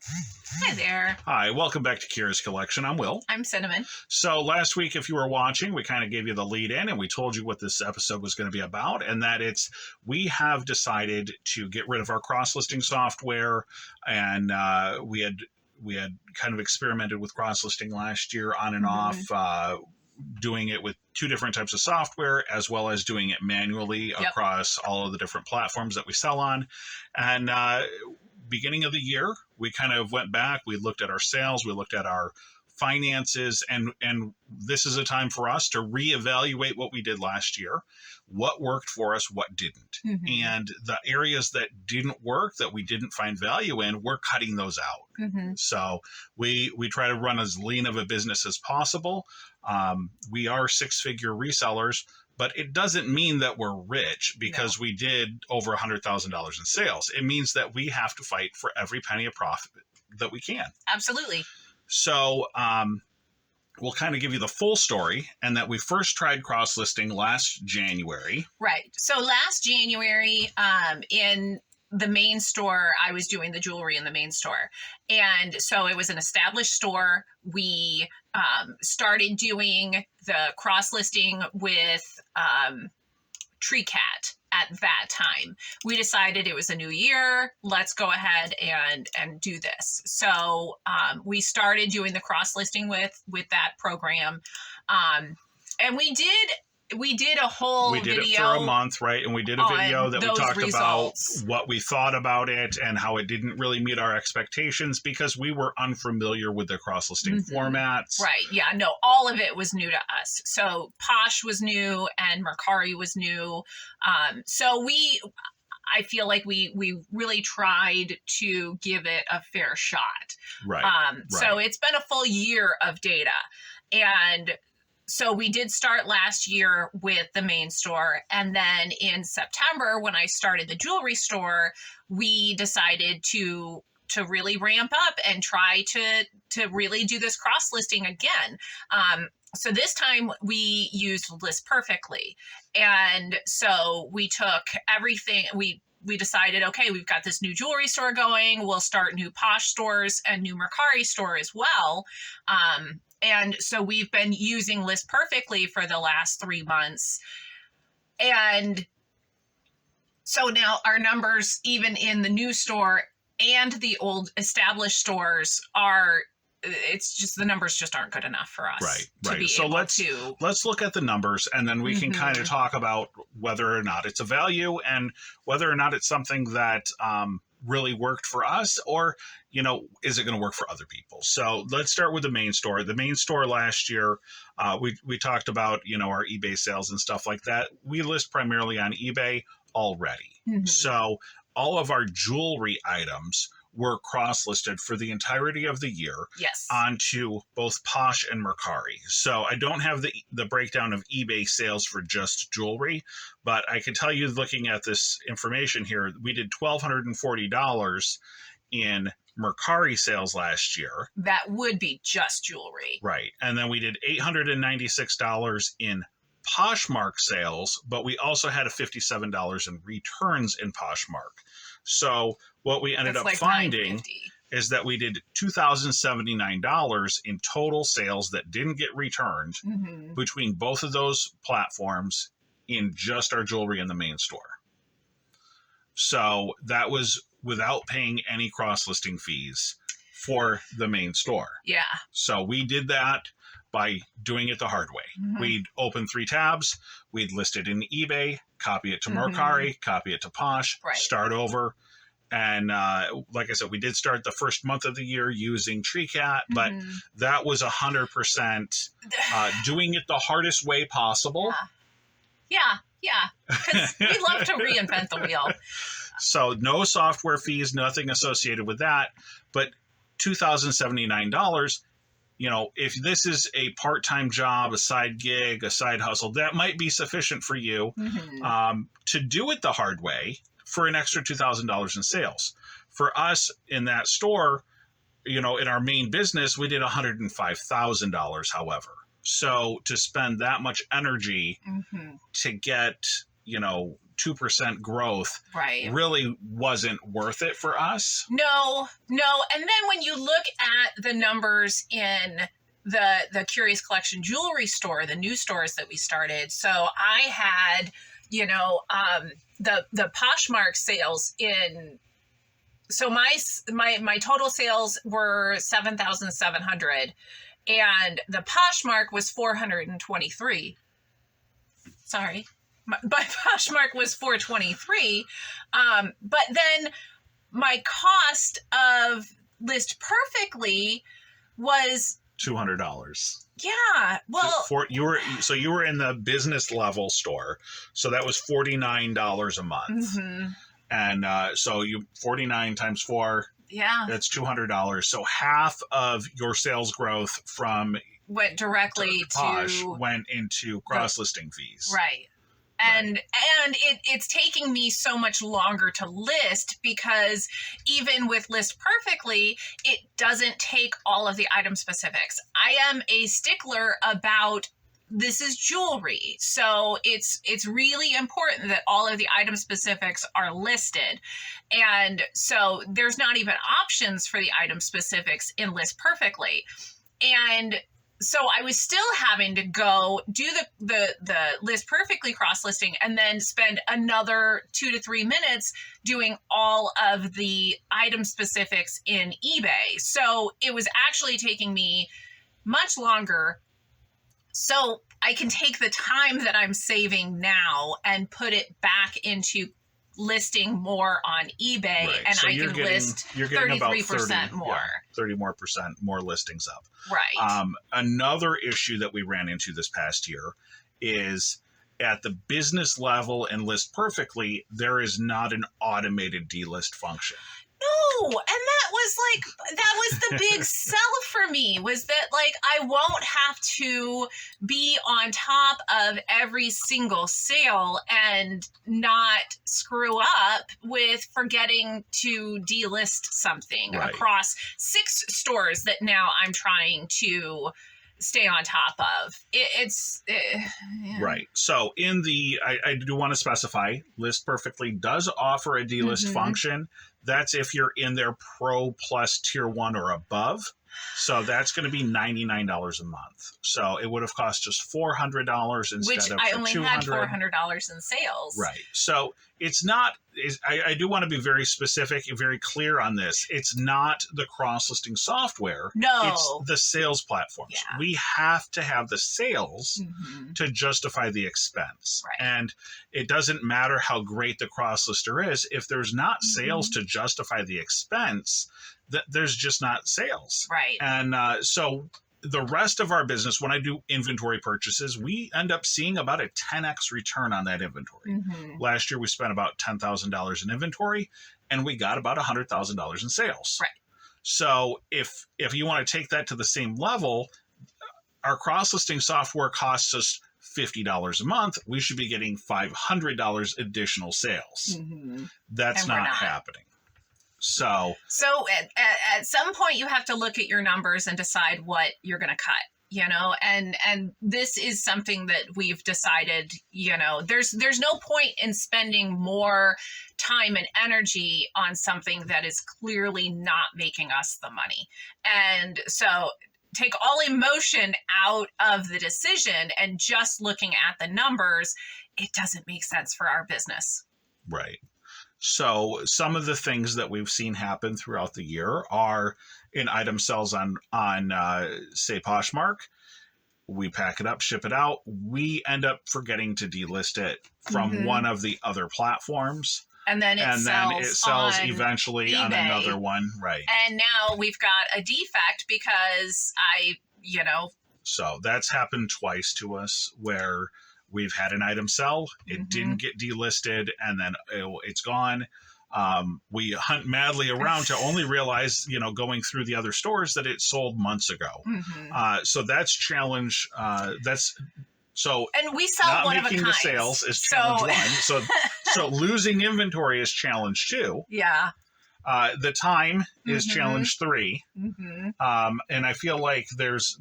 Hi there. Hi, welcome back to Kira's Collection. I'm Will. I'm Cinnamon. So last week, if you were watching, we kind of gave you the lead in and we told you what this episode was going to be about, and that we have decided to get rid of our cross-listing software, and we had kind of experimented with cross-listing last year on and off, doing it with two different types of software, as well as doing it manually across all of the different platforms that we sell on. And beginning of the year, we kind of went back, we looked at our sales, we looked at our finances, and this is a time for us to reevaluate what we did last year, what worked for us, what didn't. And the areas that didn't work, that we didn't find value in, we're cutting those out. So we try to run as lean of a business as possible. We are six-figure resellers, but it doesn't mean that we're rich because we did over $100,000 in sales. It means that we have to fight for every penny of profit that we can. Absolutely. So we'll kind of give you the full story, and that we first tried cross-listing last January. Right. So last January, in the main store, I was doing the jewelry in the main store. And so it was an established store. We started doing the cross-listing with TreeCat at that time. We decided it was a new year. Let's go ahead and do this. So we started doing the cross-listing with that program. And we did a whole video. We did it for a month, right? And we did a video that we talked results. about what we thought about it and how it didn't really meet our expectations because we were unfamiliar with the cross-listing formats. Right. Yeah. No, all of it was new to us. So Posh was new and Mercari was new. So I feel like we really tried to give it a fair shot. Right. So it's been a full year of data. And so we did start last year with the main store. And then in September, when I started the jewelry store, we decided to really ramp up and try to really do this cross-listing again. So this time we used List Perfectly. And so we took everything, we decided, okay, we've got this new jewelry store going. We'll start new Posh stores and new Mercari store as well. And so we've been using List Perfectly for the last 3 months. And so now our numbers, even in the new store and the old established stores, it's just the numbers just aren't good enough for us. Right. So let's look at the numbers, and then we can kind of talk about whether or not it's a value and whether or not it's something that really worked for us, or is it going to work for other people? So let's start with the main store. The main store last year, we talked about our eBay sales and stuff like that. We list primarily on eBay already. So all of our jewelry items were cross-listed for the entirety of the year onto both Posh and Mercari. So I don't have the breakdown of eBay sales for just jewelry, but I can tell you, looking at this information here, we did $1,240 in Mercari sales last year. That would be just jewelry. Right. And then we did $896 in Poshmark sales, but we also had a $57 in returns in Poshmark. So what we ended up finding is that we did $2,079 in total sales that didn't get returned between both of those platforms in just our jewelry in the main store. So that was without paying any cross-listing fees for the main store. Yeah. So we did that by doing it the hard way. We'd open 3 tabs, we'd list it in eBay, copy it to Mercari, copy it to Posh, start over. And like I said, we did start the first month of the year using TreeCat, but that was 100% doing it the hardest way possible. Yeah. Because we love to reinvent the wheel. So no software fees, nothing associated with that, but $2,079. If this is a part-time job, a side gig, a side hustle, that might be sufficient for you to do it the hard way for an extra $2,000 in sales. For us in that store, in our main business, we did $105,000, however. So to spend that much energy to get, 2% growth really wasn't worth it for us. No. And then when the numbers in the Curious Collection jewelry store, the new stores that we started. So I had, the Poshmark sales in. So my total sales were 7,700, and the Poshmark was 423. Sorry, my Poshmark was 423. But then my cost of List Perfectly was $200. Yeah. Well, you were in the business level store, so that was $49 a month. Mm-hmm. And so you 49 times 4, that's $200. So half of your sales growth went directly went into cross-listing fees. Right. And it's taking me so much longer to list, because even with List Perfectly, it doesn't take all of the item specifics. I am a stickler about, this is jewelry, so it's really important that all of the item specifics are listed. And so there's not even options for the item specifics in List Perfectly. And so I was still having to go do the List Perfectly cross listing and then spend another 2 to 3 minutes doing all of the item specifics in eBay. So it was actually taking me much longer. So I can take the time that I'm saving now and put it back into listing more on eBay, right. And so I can list 33% more. 30% more listings up. Right. Another issue that we ran into this past year is at the business level and List Perfectly, there is not an automated delist function. No, and that was the big sell for me, was that I won't have to be on top of every single sale and not screw up with forgetting to delist something across 6 stores that now I'm trying to stay on top of. Right. So I do want to specify, List Perfectly does offer a delist function. That's if you're in their Pro Plus Tier 1 or above. So that's going to be $99 a month. So it would have cost us $400 instead of $200. Which I only had $400 in sales. Right. So it's not, I do want to be very specific and very clear on this. It's not the cross-listing software. No. It's the sales platforms. Yeah. We have to have the sales to justify the expense. Right. And it doesn't matter how great the cross-lister is. If there's not sales to justify the expense, there's just not sales. Right. And so the rest of our business, when I do inventory purchases, we end up seeing about a 10x return on that inventory. Last year, we spent about $10,000 in inventory, and we got about $100,000 in sales. Right. So if you want to take that to the same level, our cross-listing software costs us $50 a month. We should be getting $500 additional sales. That's not happening. So at some point you have to look at your numbers and decide what you're going to cut, and this is something that we've decided, there's no point in spending more time and energy on something that is clearly not making us the money. And so take all emotion out of the decision and just looking at the numbers, it doesn't make sense for our business. Right. So some of the things that we've seen happen throughout the year are in item sales on say Poshmark. We pack it up, ship it out. We end up forgetting to delist it from one of the other platforms. And then it sells eventually eBay. On another one. Right. And now we've got a defect because So that's happened twice to us where we've had an item sell, it didn't get delisted, and then it's gone. We hunt madly around to only realize, going through the other stores, that it sold months ago. So that's challenge. And we sell not one of a making kind. The sales is challenge one. So losing inventory is challenge 2. Yeah. The time is challenge 3. And I feel like there's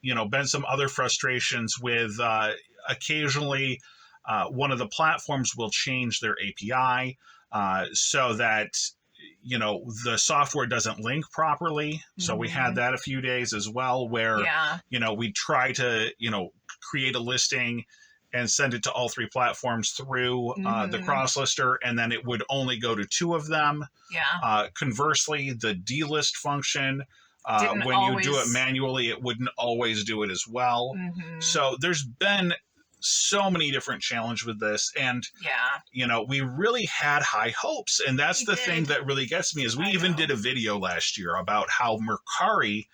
been some other frustrations with occasionally one of the platforms will change their API so that the software doesn't link properly. So we had that a few days as well, where, we try to, create a listing and send it to all 3 platforms through the cross lister, and then it would only go to 2 of them. Conversely, the delist function, when you do it manually, it wouldn't always do it as well. So there's been so many different challenges with this, and we really had high hopes, and that's the thing that really gets me is we even did a video last year about how Mercari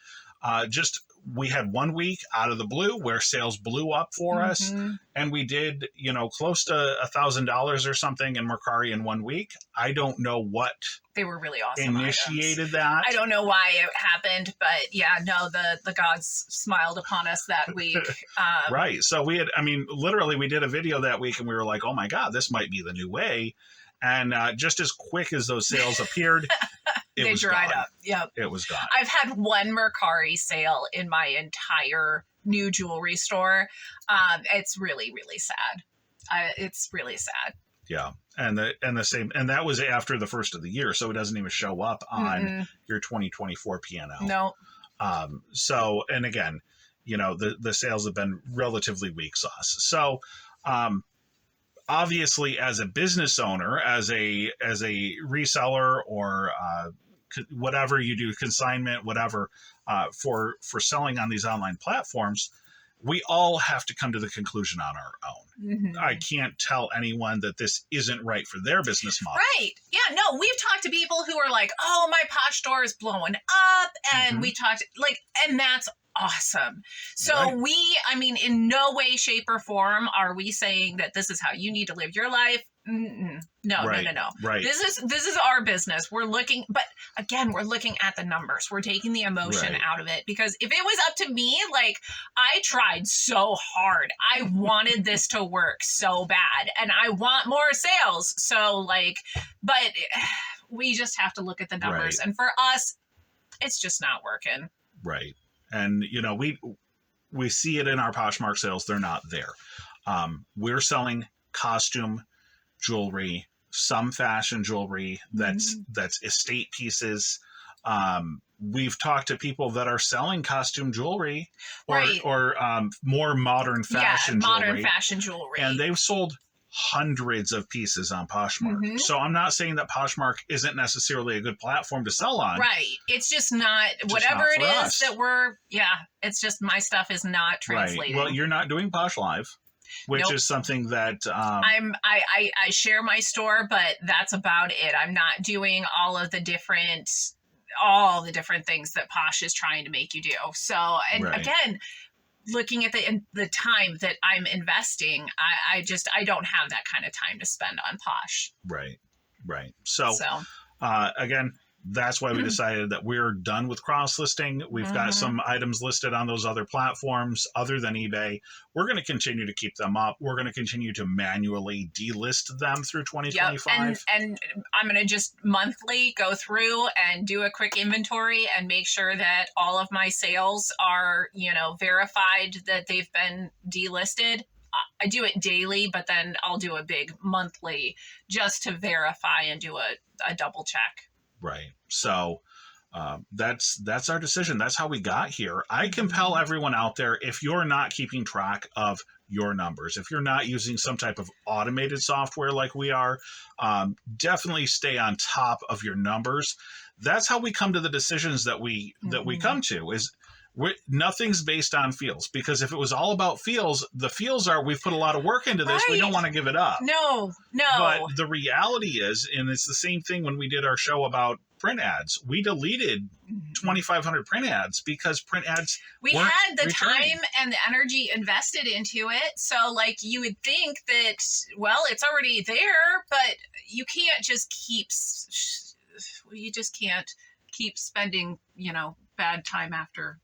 we had 1 week out of the blue where sales blew up for us, and we did close to $1,000 or something in Mercari in 1 week. I don't know what they were really awesome initiated items. That I don't know why it happened, but the gods smiled upon us that week. Right. So we did a video that week, and we were like, oh my God, this might be the new way. And just as quick as those sales appeared, they dried up. Yep. It was gone. I've had 1 Mercari sale in my entire new jewelry store. It's really, really sad. It's really sad. Yeah. And the same, and that was after the first of the year, so it doesn't even show up on your 2024 P&L. No. So, and again, the sales have been relatively weak sauce. So, obviously, as a business owner, as a reseller, or whatever you do, consignment, whatever, for selling on these online platforms, we all have to come to the conclusion on our own. I can't tell anyone that this isn't right for their business model. Right. Yeah, no, we've talked to people who are like, oh, my Posh store is blowing up. And we talked and that's awesome. So in no way, shape, or form are we saying that this is how you need to live your life. No. Right. This is our business. We're looking at the numbers. We're taking the emotion out of it, because if it was up to me, I tried so hard. I wanted this to work so bad, and I want more sales. So but we just have to look at the numbers. And for us, it's just not working. Right. And, we see it in our Poshmark sales. They're not there. We're selling costume jewelry, some fashion jewelry that's estate pieces. We've talked to people that are selling costume jewelry or more modern fashion jewelry. And they've sold hundreds of pieces on Poshmark. So I'm not saying that Poshmark isn't necessarily a good platform to sell on. Right. It's just not, whatever it is that it's just my stuff is not translating. Right. Well, you're not doing Posh Live, which is something that I share my store, but that's about it. I'm not doing all the different things that Posh is trying to make you do. So, again, looking at the time that I'm investing, I don't have that kind of time to spend on Posh. Right. So. Again, that's why we decided that we're done with cross-listing. We've got some items listed on those other platforms other than eBay. We're going to continue to keep them up. We're going to continue to manually delist them through 2025. Yep. And I'm going to just monthly go through and do a quick inventory and make sure that all of my sales are, verified that they've been delisted. I do it daily, but then I'll do a big monthly just to verify and do a double check. Right. So that's our decision. That's how we got here. I compel everyone out there, if you're not keeping track of your numbers, if you're not using some type of automated software like we are, definitely stay on top of your numbers. That's how we come to the decisions that we come to. Nothing's based on feels, because if it was all about feels, the feels are, we've put a lot of work into this. We don't want to give it up. No. But the reality is, and it's the same thing when we did our show about print ads, we deleted 2,500 print ads because print ads we had the time and the energy invested into it. So you would think that, well, it's already there, but you can't just keep spending, bad time after.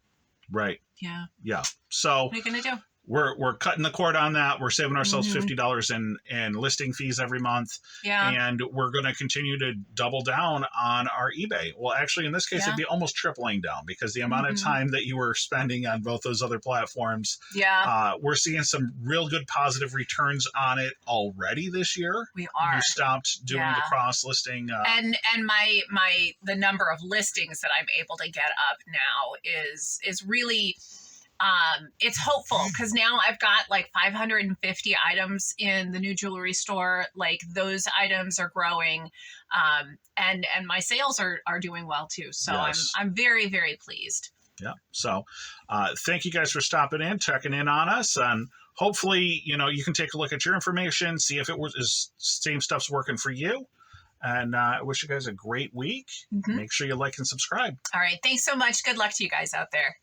Right. Yeah. Yeah. So what are you going to do? we're cutting the cord on that. We're saving ourselves Mhm. $50 in listing fees every month, Yeah. and we're going to continue to double down on our eBay. Well, actually, in this case, it'd Yeah. be almost tripling down, because the amount of Mhm. time that you were spending on both those other platforms, Yeah. we're seeing some real good positive returns on it already this year. We You are. stopped doing the Yeah. cross listing. And my the number of listings that I'm able to get up now is really it's hopeful, because now I've got like 550 items in the new jewelry store. Like, those items are growing, and my sales are doing well too. So Yes. I'm very, very pleased. Yeah. So thank you guys for stopping in, checking in on us. And hopefully, you can take a look at your information, see if it was same stuff's working for you. And I wish you guys a great week. Mhm. Make sure you like and subscribe. All right, thanks so much. Good luck to you guys out there.